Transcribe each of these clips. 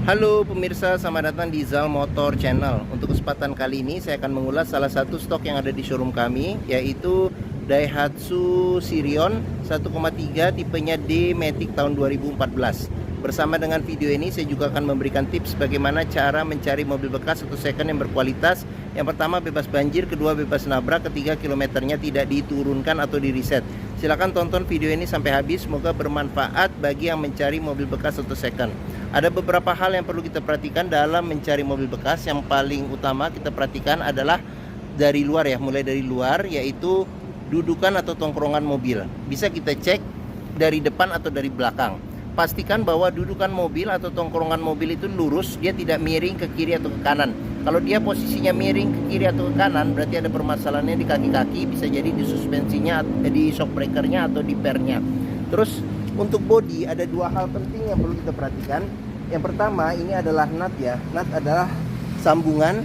Halo pemirsa, selamat datang di Zal Motor Channel. Untuk kesempatan kali ini saya akan mengulas salah satu stok yang ada di showroom kami, yaitu Daihatsu Sirion 1,3 tipenya D-Matic tahun 2014. Bersama dengan video ini saya juga akan memberikan tips bagaimana cara mencari mobil bekas atau second yang berkualitas. Yang pertama bebas banjir, kedua bebas nabrak, ketiga kilometernya tidak diturunkan atau di reset. Silahkan tonton video ini sampai habis, semoga bermanfaat bagi yang mencari mobil bekas atau second. Ada beberapa hal yang perlu kita perhatikan dalam mencari mobil bekas. Yang paling utama kita perhatikan adalah dari luar ya, mulai dari luar, yaitu dudukan atau tongkrongan mobil. Bisa kita cek dari depan atau dari belakang. Pastikan bahwa dudukan mobil atau tongkrongan mobil itu lurus, dia tidak miring ke kiri atau ke kanan. Kalau dia posisinya miring ke kiri atau ke kanan, berarti ada permasalahannya di kaki-kaki, bisa jadi di suspensinya, di shock breakernya atau di pernya. Terus untuk bodi ada dua hal penting yang perlu kita perhatikan. Yang pertama ini adalah nut ya. Nut adalah sambungan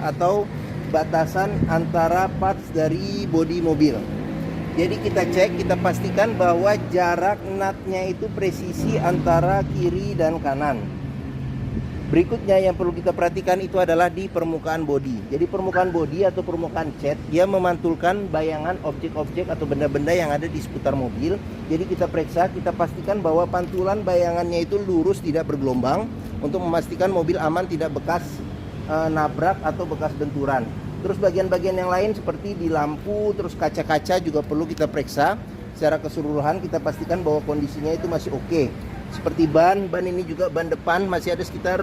atau batasan antara parts dari bodi mobil. Jadi kita cek, kita pastikan bahwa jarak nutnya itu presisi antara kiri dan kanan. Berikutnya yang perlu kita perhatikan itu adalah di permukaan bodi. Jadi permukaan bodi atau permukaan cat, dia memantulkan bayangan objek-objek atau benda-benda yang ada di seputar mobil. Jadi kita periksa, kita pastikan bahwa pantulan bayangannya itu lurus, tidak bergelombang, untuk memastikan mobil aman, tidak bekas nabrak atau bekas benturan. Terus bagian-bagian yang lain seperti di lampu, terus kaca-kaca juga perlu kita periksa. Secara keseluruhan kita pastikan bahwa kondisinya itu masih oke. Seperti ban ini juga ban depan masih ada sekitar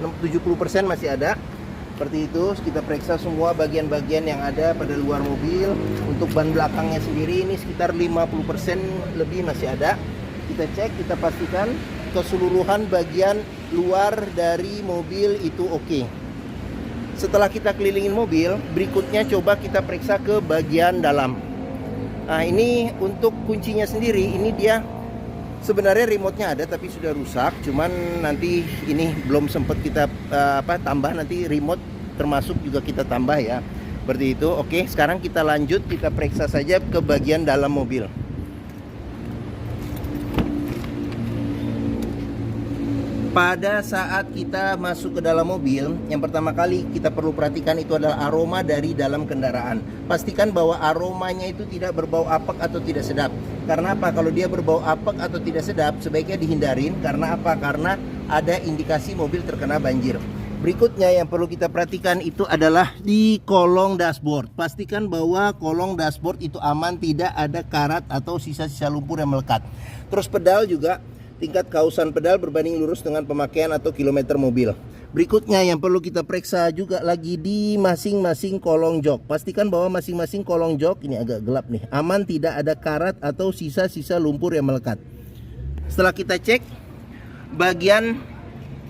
70% masih ada. Seperti itu, kita periksa semua bagian-bagian yang ada pada luar mobil. Untuk ban belakangnya sendiri ini sekitar 50% lebih masih ada. Kita cek, kita pastikan keseluruhan bagian luar dari mobil itu oke. Setelah kita kelilingin mobil, berikutnya coba kita periksa ke bagian dalam. Nah ini untuk kuncinya sendiri, ini dia sebenarnya remote-nya ada tapi sudah rusak. Cuman nanti ini belum sempat kita tambah, nanti remote termasuk juga kita tambah ya. Seperti itu. Oke, sekarang kita lanjut, kita periksa saja ke bagian dalam mobil. Pada saat kita masuk ke dalam mobil, yang pertama kali kita perlu perhatikan itu adalah aroma dari dalam kendaraan. Pastikan bahwa aromanya itu tidak berbau apek atau tidak sedap. Karena apa? Kalau dia berbau apek atau tidak sedap, sebaiknya dihindarin. Karena apa? Karena ada indikasi mobil terkena banjir. Berikutnya yang perlu kita perhatikan itu adalah di kolong dashboard. Pastikan bahwa kolong dashboard itu aman, tidak ada karat atau sisa-sisa lumpur yang melekat. Terus pedal juga, tingkat kausan pedal berbanding lurus dengan pemakaian atau kilometer mobil. Berikutnya yang perlu kita periksa juga lagi di masing-masing kolong jok. Pastikan bahwa masing-masing kolong jok, ini agak gelap nih, aman, tidak ada karat atau sisa-sisa lumpur yang melekat. Setelah kita cek bagian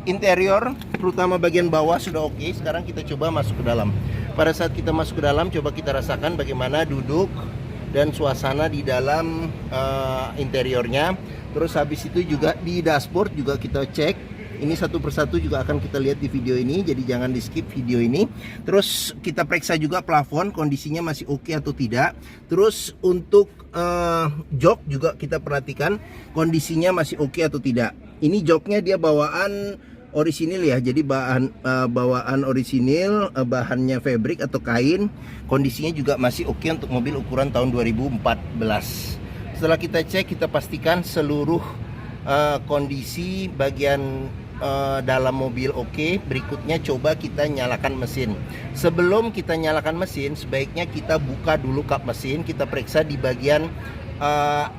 interior, terutama bagian bawah sudah oke. Sekarang kita coba masuk ke dalam. Pada saat kita masuk ke dalam, coba kita rasakan bagaimana duduk dan suasana di dalam interiornya. Terus habis itu juga di dashboard juga kita cek. Ini satu persatu juga akan kita lihat di video ini, jadi jangan di skip video ini. Terus kita periksa juga plafon, kondisinya masih oke atau tidak. Terus untuk jok juga kita perhatikan kondisinya masih oke atau tidak. Ini joknya dia bawaan orisinil ya, jadi bawaan orisinil, bahannya fabric atau kain. Kondisinya juga masih oke untuk mobil ukuran tahun 2014. Setelah kita cek, kita pastikan seluruh kondisi bagian dalam mobil oke. Berikutnya coba kita nyalakan mesin. Sebelum kita nyalakan mesin, sebaiknya kita buka dulu kap mesin. Kita periksa di bagian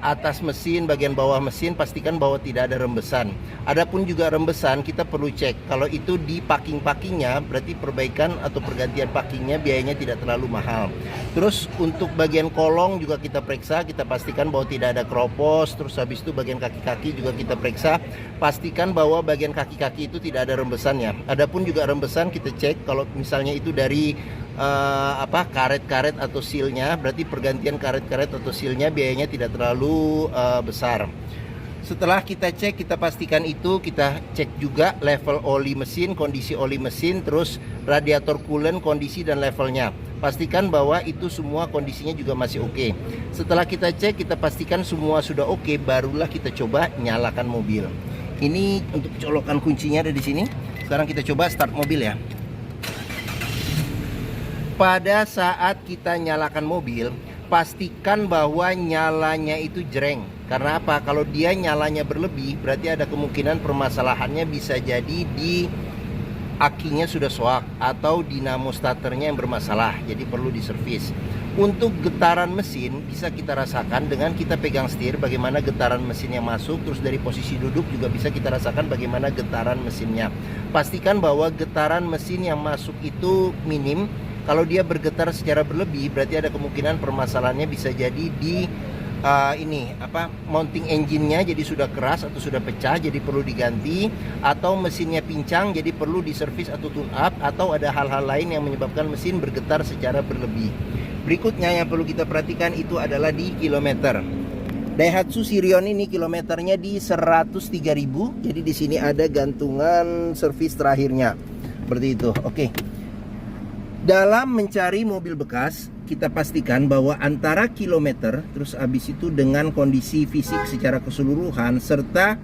atas mesin, bagian bawah mesin, pastikan bahwa tidak ada rembesan. Adapun juga rembesan kita perlu cek. Kalau itu di packing-packingnya, berarti perbaikan atau pergantian packingnya biayanya tidak terlalu mahal. Terus untuk bagian kolong juga kita periksa, kita pastikan bahwa tidak ada keropos. Terus habis itu bagian kaki-kaki juga kita periksa, pastikan bahwa bagian kaki-kaki itu tidak ada rembesannya. Adapun juga rembesan kita cek, kalau misalnya itu dari karet-karet atau sealnya, berarti pergantian karet-karet atau sealnya biayanya tidak terlalu besar. Setelah kita cek, kita pastikan itu, kita cek juga level oli mesin, kondisi oli mesin, terus radiator coolant, kondisi dan levelnya. Pastikan bahwa itu semua kondisinya juga masih oke. Setelah kita cek, kita pastikan semua sudah oke, barulah kita coba nyalakan mobil. Ini untuk colokan kuncinya ada di sini. Sekarang kita coba start mobil ya. Pada saat kita nyalakan mobil, pastikan bahwa nyalanya itu jreng. Karena apa? Kalau dia nyalanya berlebih, berarti ada kemungkinan permasalahannya bisa jadi di akinya sudah soak atau dinamo starternya yang bermasalah, jadi perlu diservis. Untuk getaran mesin bisa kita rasakan dengan kita pegang setir bagaimana getaran mesin yang masuk, terus dari posisi duduk juga bisa kita rasakan bagaimana getaran mesinnya. Pastikan bahwa getaran mesin yang masuk itu minim. Kalau dia bergetar secara berlebih, berarti ada kemungkinan permasalahannya bisa jadi di mounting engine-nya jadi sudah keras atau sudah pecah, jadi perlu diganti, atau mesinnya pincang jadi perlu diservis atau tune up, atau ada hal-hal lain yang menyebabkan mesin bergetar secara berlebih. Berikutnya yang perlu kita perhatikan itu adalah di kilometer. Daihatsu Sirion ini kilometernya di 103.000, jadi di sini ada gantungan servis terakhirnya. Seperti itu. Oke. Dalam mencari mobil bekas, kita pastikan bahwa antara kilometer, terus habis itu dengan kondisi fisik secara keseluruhan, serta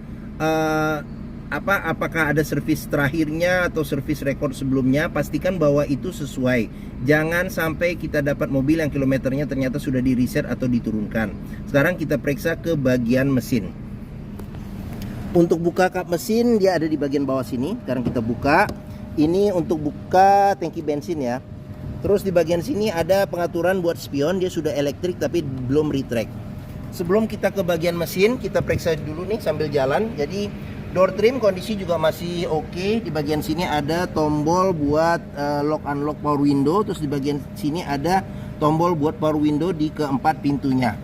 apakah ada servis terakhirnya atau servis rekor sebelumnya, pastikan bahwa itu sesuai. Jangan sampai kita dapat mobil yang kilometernya ternyata sudah di reset atau diturunkan. Sekarang kita periksa ke bagian mesin. Untuk buka kap mesin, dia ada di bagian bawah sini. Sekarang kita buka. Ini untuk buka tangki bensin ya. Terus di bagian sini ada pengaturan buat spion, dia sudah elektrik tapi belum retract. Sebelum kita ke bagian mesin, kita periksa dulu nih sambil jalan. Jadi door trim kondisi juga masih oke. Di bagian sini ada tombol buat lock unlock power window. Terus di bagian sini ada tombol buat power window di keempat pintunya.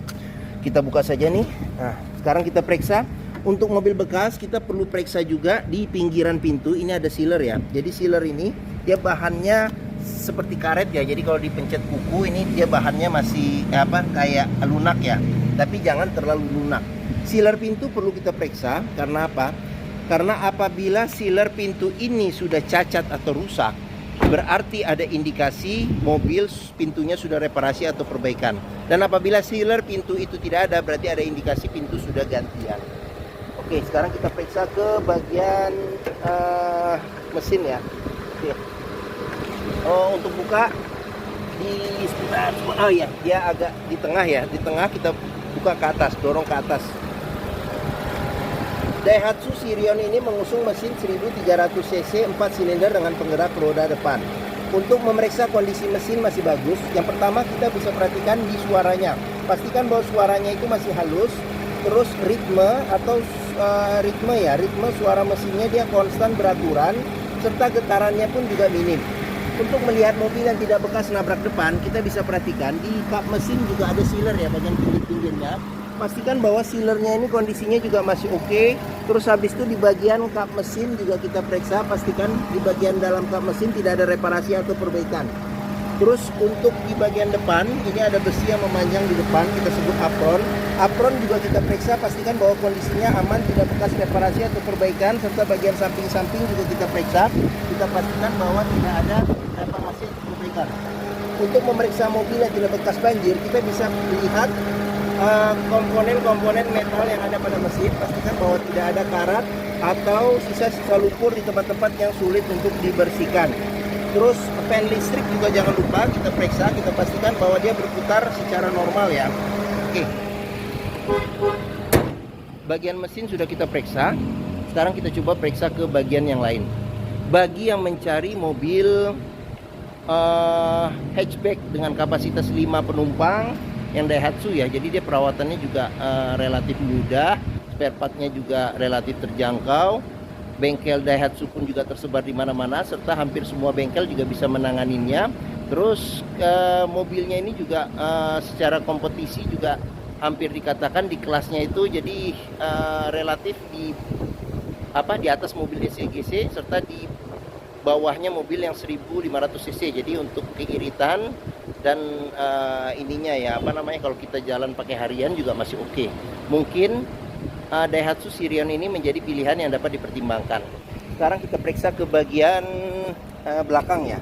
Kita buka saja nih. Nah, sekarang kita periksa. Untuk mobil bekas kita perlu periksa juga di pinggiran pintu. Ini ada sealer ya. Jadi sealer ini dia bahannya seperti karet ya, jadi kalau dipencet kuku ini dia bahannya masih kayak lunak ya, tapi jangan terlalu lunak. Sealer pintu perlu kita periksa. Karena apa? Karena apabila sealer pintu ini sudah cacat atau rusak, berarti ada indikasi mobil pintunya sudah reparasi atau perbaikan. Dan apabila sealer pintu itu tidak ada, berarti ada indikasi pintu sudah gantian. Oke, sekarang kita periksa ke bagian mesin ya. Oke. Untuk buka dia agak di tengah ya. Di tengah kita buka ke atas, dorong ke atas. Daihatsu Sirion ini mengusung mesin 1300 cc 4 silinder dengan penggerak roda depan. Untuk memeriksa kondisi mesin masih bagus, yang pertama kita bisa perhatikan di suaranya. Pastikan bahwa suaranya itu masih halus. Terus ritme suara mesinnya dia konstan beraturan, serta getarannya pun juga minim. Untuk melihat mobil yang tidak bekas nabrak depan, kita bisa perhatikan di kap mesin juga ada sealer ya, bagian pinggir-pinggirnya. Pastikan bahwa sealernya ini kondisinya juga masih oke. Terus habis itu di bagian kap mesin juga kita periksa, pastikan di bagian dalam kap mesin tidak ada reparasi atau perbaikan. Terus untuk di bagian depan, ini ada besi yang memanjang di depan, kita sebut apron. Apron juga kita periksa, pastikan bahwa kondisinya aman, tidak bekas reparasi atau perbaikan. Serta bagian samping-samping juga kita periksa, kita pastikan bahwa tidak ada reparasi atau perbaikan. Untuk memeriksa mobil yang tidak bekas banjir, kita bisa melihat komponen-komponen metal yang ada pada mesin. Pastikan bahwa tidak ada karat atau sisa-sisa lumpur di tempat-tempat yang sulit untuk dibersihkan. Terus fan listrik juga jangan lupa kita periksa, kita pastikan bahwa dia berputar secara normal ya. Oke. Bagian mesin sudah kita periksa. Sekarang kita coba periksa ke bagian yang lain. Bagi yang mencari mobil hatchback dengan kapasitas 5 penumpang yang Daihatsu ya, jadi dia perawatannya juga relatif mudah, spare partnya juga relatif terjangkau. Bengkel Daihatsu pun juga tersebar di mana-mana, serta hampir semua bengkel juga bisa menanganinya. Terus mobilnya ini juga secara kompetisi juga hampir dikatakan di kelasnya itu, jadi relatif di atas mobil SEGC, serta di bawahnya mobil yang 1500 cc. Jadi untuk keiritan dan ininya ya kalau kita jalan pakai harian juga masih oke. Mungkin Daihatsu Sirion ini menjadi pilihan yang dapat dipertimbangkan. Sekarang kita periksa ke bagian belakang ya.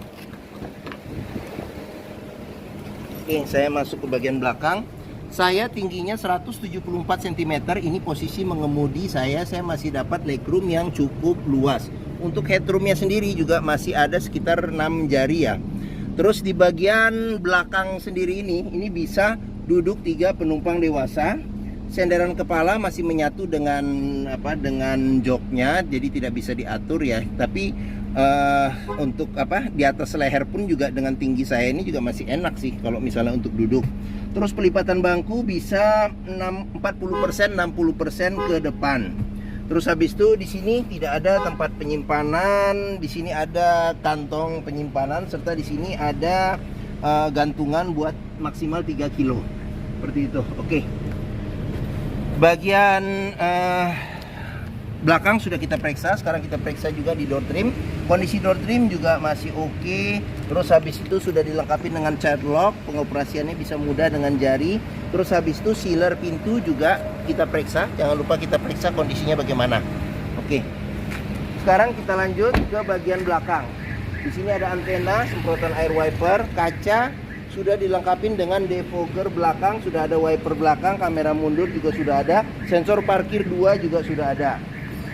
Oke, saya masuk ke bagian belakang. Saya tingginya 174 cm. Ini posisi mengemudi saya masih dapat legroom yang cukup luas. Untuk headroomnya sendiri juga masih ada sekitar 6 jari ya. Terus di bagian belakang sendiri ini bisa duduk 3 penumpang dewasa. Senderan kepala masih menyatu dengan dengan joknya, jadi tidak bisa diatur ya. Tapi untuk di atas leher pun juga dengan tinggi saya ini juga masih enak sih kalau misalnya untuk duduk. Terus pelipatan bangku bisa 40% 60% ke depan. Terus habis itu di sini tidak ada tempat penyimpanan, di sini ada kantong penyimpanan, serta di sini ada gantungan buat maksimal 3 kilo. Seperti itu. Oke. Bagian belakang sudah kita periksa. Sekarang kita periksa juga di door trim. Kondisi door trim juga masih oke. Terus habis itu sudah dilengkapi dengan child lock. Pengoperasiannya bisa mudah dengan jari. Terus habis itu sealer pintu juga kita periksa. Jangan lupa kita periksa kondisinya bagaimana. Oke. Sekarang kita lanjut ke bagian belakang. Di sini ada antena, semprotan air wiper, kaca sudah dilengkapi dengan defogger belakang, sudah ada wiper belakang, kamera mundur juga sudah ada, sensor parkir 2 juga sudah ada.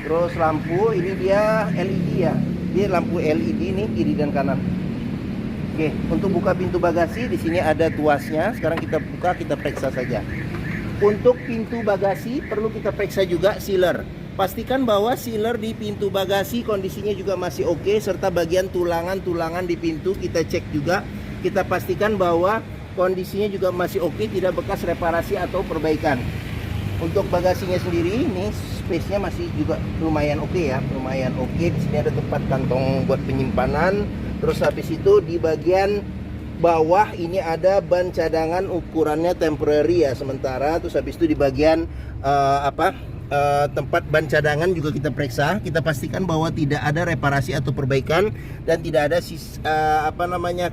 Terus lampu ini dia LED ya, dia lampu LED nih kiri dan kanan. Oke, untuk buka pintu bagasi di sini ada tuasnya. Sekarang kita buka, kita periksa saja. Untuk pintu bagasi perlu kita periksa juga sealer. Pastikan bahwa sealer di pintu bagasi kondisinya juga masih oke, serta bagian tulangan-tulangan di pintu kita cek juga. Kita pastikan bahwa kondisinya juga masih oke, tidak bekas reparasi atau perbaikan. Untuk bagasinya sendiri ini space-nya masih juga lumayan oke ya, lumayan oke. Di sini ada tempat kantong buat penyimpanan. Terus habis itu di bagian bawah ini ada ban cadangan, ukurannya temporary ya, sementara. Terus habis itu di bagian tempat ban cadangan juga kita periksa. Kita pastikan bahwa tidak ada reparasi atau perbaikan dan tidak ada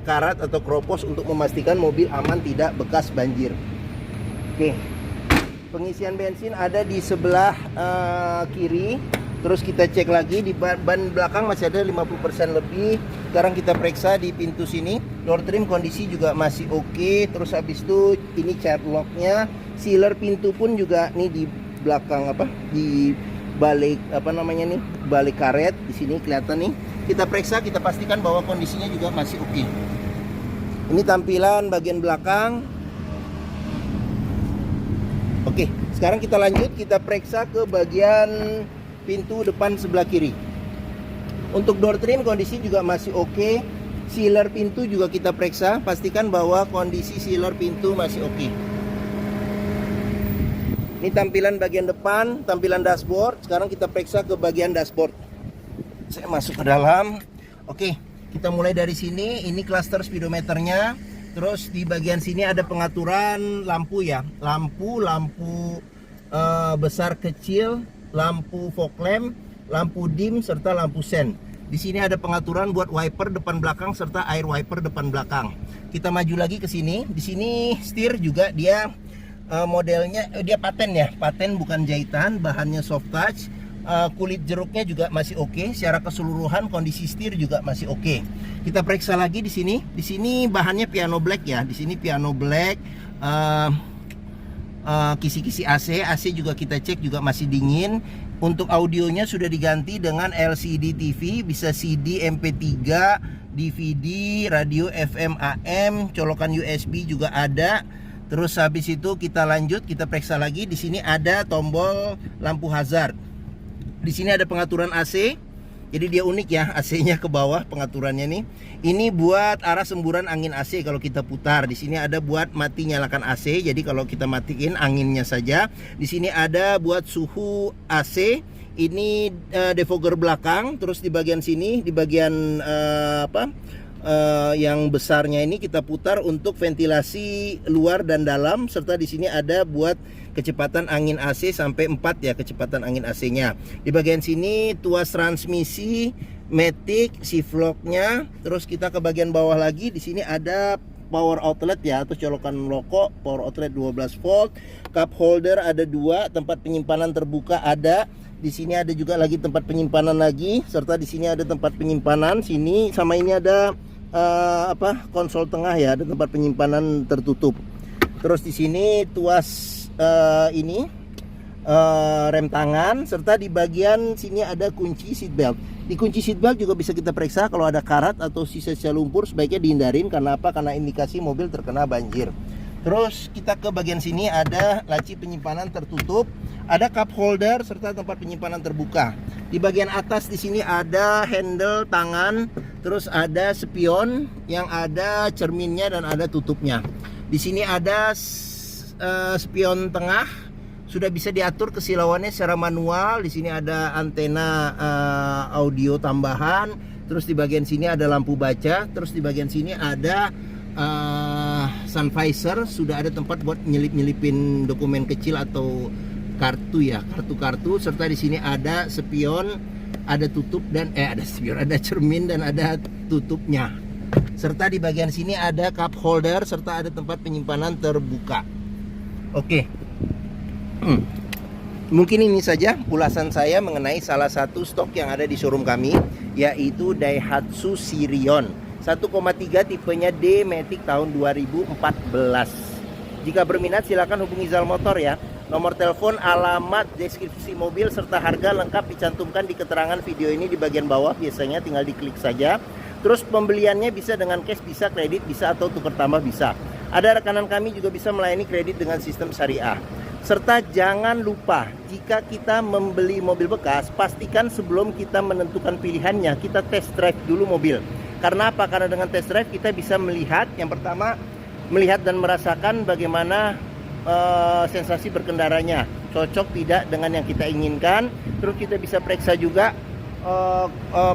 karat atau kropos, untuk memastikan mobil aman tidak bekas banjir. Oke. Pengisian bensin ada di sebelah kiri. Terus kita cek lagi di ban belakang masih ada 50% lebih. Sekarang kita periksa di pintu sini. Door trim kondisi juga masih oke. Terus habis itu ini child locknya, sealer pintu pun juga nih di belakang di balik balik karet di sini kelihatan nih. Kita periksa, kita pastikan bahwa kondisinya juga masih oke. Ini tampilan bagian belakang. Oke, sekarang kita lanjut, kita periksa ke bagian pintu depan sebelah kiri. Untuk door trim kondisi juga masih oke. Sealer pintu juga kita periksa, pastikan bahwa kondisi sealer pintu masih oke. Ini tampilan bagian depan, tampilan dashboard. Sekarang kita periksa ke bagian dashboard. Saya masuk ke dalam. Oke, kita mulai dari sini. Ini cluster speedometernya. Terus di bagian sini ada pengaturan lampu ya. Lampu besar kecil, lampu fog lamp, lampu dim, serta lampu sen. Di sini ada pengaturan buat wiper depan belakang serta air wiper depan belakang. Kita maju lagi ke sini. Di sini setir juga dia modelnya dia paten ya, paten bukan jahitan, bahannya soft touch. Kulit jeruknya juga masih oke. Secara keseluruhan kondisi setir juga masih oke. Kita periksa lagi di sini. Di sini bahannya piano black ya. Di sini piano black. Kisi-kisi AC juga kita cek juga masih dingin. Untuk audionya sudah diganti dengan LCD TV, bisa CD, MP3, DVD, radio FM AM, colokan USB juga ada. Terus habis itu kita lanjut, kita periksa lagi. Di sini ada tombol lampu hazard. Di sini ada pengaturan AC. Jadi dia unik ya, AC-nya ke bawah pengaturannya nih. Ini buat arah semburan angin AC kalau kita putar. Di sini ada buat mati nyalakan AC. Jadi kalau kita matiin anginnya saja. Di sini ada buat suhu AC. Ini defogger belakang. Terus di bagian sini, di bagian yang besarnya ini kita putar untuk ventilasi luar dan dalam, serta di sini ada buat kecepatan angin AC sampai 4 ya, kecepatan angin AC-nya. Di bagian sini tuas transmisi, matic, shift lock-nya. Terus kita ke bagian bawah lagi, di sini ada power outlet ya, atau colokan rokok, power outlet 12 volt, cup holder ada 2, tempat penyimpanan terbuka ada. Di sini ada juga lagi tempat penyimpanan lagi, serta di sini ada tempat penyimpanan sini, sama ini ada konsol tengah ya, ada tempat penyimpanan tertutup. Terus di sini tuas ini rem tangan, serta di bagian sini ada kunci seatbelt. Di kunci seatbelt juga bisa kita periksa kalau ada karat atau sisa-sisa lumpur, sebaiknya dihindarin. Karena apa? Karena indikasi mobil terkena banjir. Terus kita ke bagian sini ada laci penyimpanan tertutup, ada cup holder serta tempat penyimpanan terbuka. Di bagian atas di sini ada handle tangan, terus ada spion yang ada cerminnya dan ada tutupnya. Di sini ada spion tengah, sudah bisa diatur kesilauannya secara manual. Di sini ada antena audio tambahan. Terus di bagian sini ada lampu baca. Terus di bagian sini ada sun visor, sudah ada tempat buat nyelip-nyelipin dokumen kecil atau kartu ya, kartu-kartu. Serta di sini ada spion, ada tutup dan ada spion, ada cermin dan ada tutupnya. Serta di bagian sini ada cup holder serta ada tempat penyimpanan terbuka. Oke. Mungkin ini saja ulasan saya mengenai salah satu stok yang ada di showroom kami, yaitu Daihatsu Sirion 1,3 tipenya D-Matic tahun 2014. Jika berminat silakan hubungi Zal Motor ya. Nomor telepon, alamat, deskripsi mobil serta harga lengkap dicantumkan di keterangan video ini di bagian bawah. Biasanya tinggal diklik saja. Terus pembeliannya bisa dengan cash, bisa kredit, bisa atau tukar tambah bisa. Ada rekanan kami juga bisa melayani kredit dengan sistem syariah. Serta jangan lupa, jika kita membeli mobil bekas, pastikan sebelum kita menentukan pilihannya, kita test drive dulu mobil. Karena apa? Karena dengan test drive kita bisa melihat, yang pertama melihat dan merasakan bagaimana sensasi berkendaranya, cocok tidak dengan yang kita inginkan. Terus kita bisa periksa juga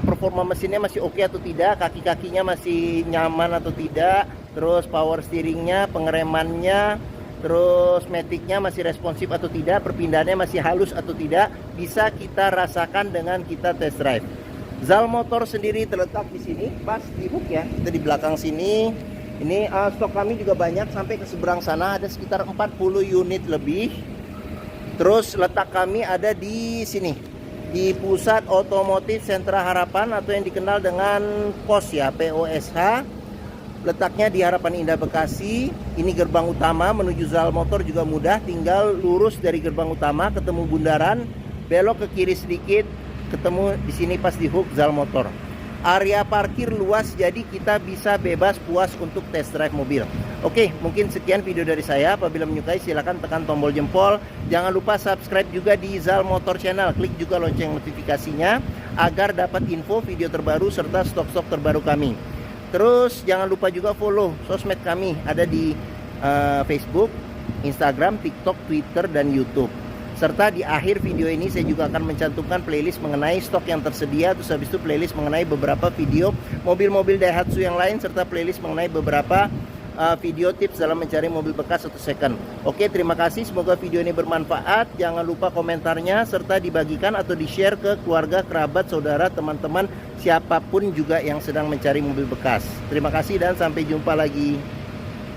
performa mesinnya masih oke atau tidak, kaki-kakinya masih nyaman atau tidak, terus power steeringnya, pengeremannya, terus maticnya masih responsif atau tidak, perpindahannya masih halus atau tidak, bisa kita rasakan dengan kita test drive. Zal Motor sendiri terletak di sini, pas di hook ya, kita di belakang sini. Ini stok kami juga banyak, sampai ke seberang sana ada sekitar 40 unit lebih. Terus letak kami ada di sini, di Pusat Otomotif Sentra Harapan atau yang dikenal dengan POS ya, POSH. Letaknya di Harapan Indah Bekasi. Ini gerbang utama menuju Zal Motor juga mudah, tinggal lurus dari gerbang utama ketemu bundaran, belok ke kiri sedikit, ketemu di sini pas di hook Zal Motor. Area parkir luas, jadi kita bisa bebas puas untuk test drive mobil. Oke, mungkin sekian video dari saya. Apabila menyukai silahkan tekan tombol jempol. Jangan lupa subscribe juga di Zal Motor Channel. Klik juga lonceng notifikasinya agar dapat info video terbaru serta stok-stok terbaru kami. Terus jangan lupa juga follow sosmed kami, ada di Facebook, Instagram, TikTok, Twitter, dan YouTube. Serta di akhir video ini saya juga akan mencantumkan playlist mengenai stok yang tersedia. Terus habis itu playlist mengenai beberapa video mobil-mobil Daihatsu yang lain, serta playlist mengenai beberapa video tips dalam mencari mobil bekas atau second. Oke, terima kasih, semoga video ini bermanfaat. Jangan lupa komentarnya serta dibagikan atau di-share ke keluarga, kerabat, saudara, teman-teman, siapapun juga yang sedang mencari mobil bekas. Terima kasih dan sampai jumpa lagi.